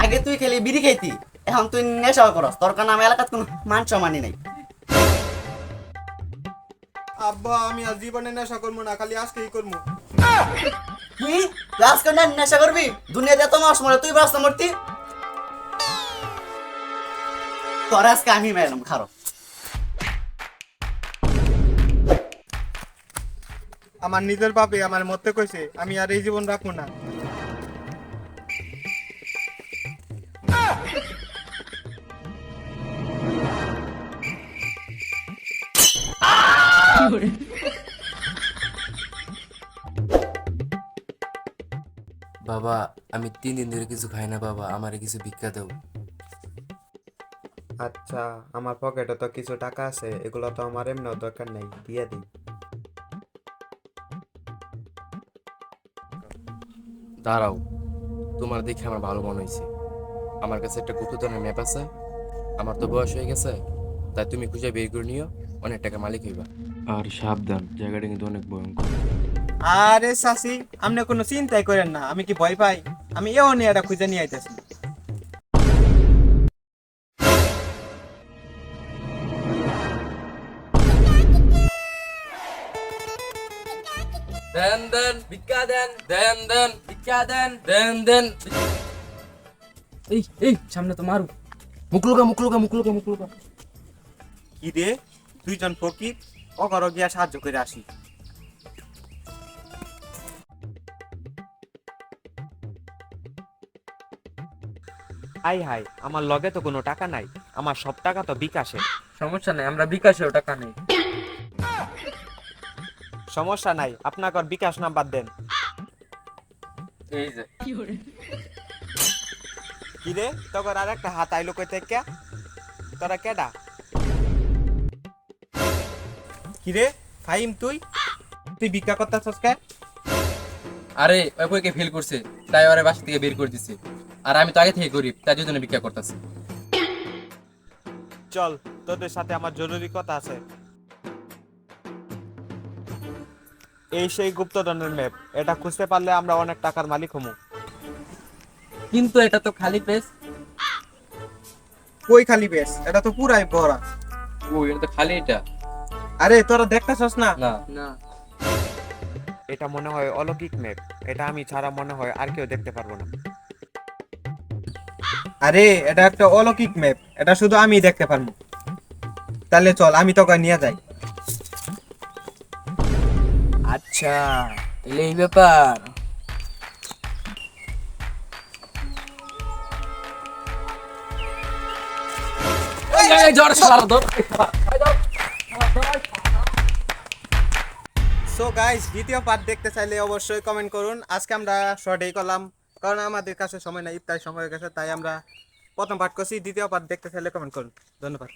আগে তুই খেলি বিড়ি খাইতি, এখন তুই নেশা করস, তোর কারণে আমার এলাকাত কোনো মান সম্মানই নাই। আব্বা আমি আর জীবনে নেশা করবো না, খালি আজকেই করবো। কি ক্লাস করে নেশা করবি? দুনিয়াতে এত মাস মরে তুই বাঁচতে মরতি। তোর আজকে আমি মেলাম খারো। আমার নিজের বাপে আমার মরতে কইছে, আমি আর এই জীবন রাখবো না। বাবা, আমি 3 দিন ধরে কিছু খাই না বাবা, আমারে কিছু ভিক্ষা দাও। আচ্ছা, আমার পকেটে তো কিছু টাকা আছে, এগুলো তো আমার এমনিও দরকার নেই, দিয়ে দিই। দাঁড়াও, তোমার দেখে আমার ভালো মনে হয়েছে। আমার কাছে একটা গুপ্তধনের ম্যাপ আছে। আমার তো বয়স হয়ে গেছে, তাই তুমি খুঁজে বের করে নিও, অনেক টাকা মালিক হইবা। আর সাবধান, জায়গাটা কিন্তু অনেক ভয়ঙ্কর। আরে চাচি, আপনি কোনো চিন্তাই করেন না, আমি কি ভয় পাই? আমি এও নিয়ে এটা খুঁজে নিয়ে আইতেছি। দেন দেন ভিক্ষা দেন, দেন দেন ভিক্ষা দেন, দেন দেন। এই এই সামনে তো মারু। মুকলুকা মুকলুকা মুকলুকা মুকলুকা। কি রে, দুইজন ফকির, অগর গিয়া সাহায্য করে আসি। হাই হাই, আমার লগে তো কোনো টাকা নাই, আমার সব টাকা তো বিকাশে। সমস্যা নাই, আমরা বিকাশেও টাকা নেই। সমস্যা নাই, আপনার বিকাশ নাম্বার দেন। এই যে কি রে, তোর আর একটা হাত আইলো কই থেকে? তোরা কেডা? কি রে ফাহিম, তুই তুই ভিক্ষা করতেছস কে? আরে ওই বইকে ফেল করছে, তাই ওরে বাসা থেকে বের করে দিছে। আর আমি তো আগে থেকে গরিব, তাই দুজনে ভিক্ষা করতেছি। চল, তোদের সাথে আমার জরুরি কথা আছে। এই সেই গুপ্তধনের ম্যাপ, এটা খুঁজতে পারলে আমরা অনেক টাকার মালিক হমু। কিন্তু এটা তো খালি পেজ। কই খালি বেশ, এটা তো পুরাই ভরা। ও, এটা তো খালি এটা। আরে তোরা দেখতেছস না? না না, এটা মনে হয় অলৌকিক ম্যাপ, এটা আমি ছাড়া মনে হয় আর কেউ দেখতে পারবো না। আরে এটা একটা অলৌকিক ম্যাপ, এটা শুধু আমি দেখতে পারবো। তাহলে চল, আমি তোকে নিয়ে যাই। আচ্ছা তাহলে এই ব্যাপার। জ্বর সারা ধর। সো গাইস, দ্বিতীয় পার্ট দেখতে চাইলে অবশ্যই কমেন্ট করুন। আজকে আমরা শর্টেই করলাম, কারণ আমাদের কাছে সময় নাই, ইফতার সময় হয়ে গেছে, তাই আমরা প্রথম পার্ট করছি। দ্বিতীয় পার্ট দেখতে চাইলে কমেন্ট করুন। ধন্যবাদ।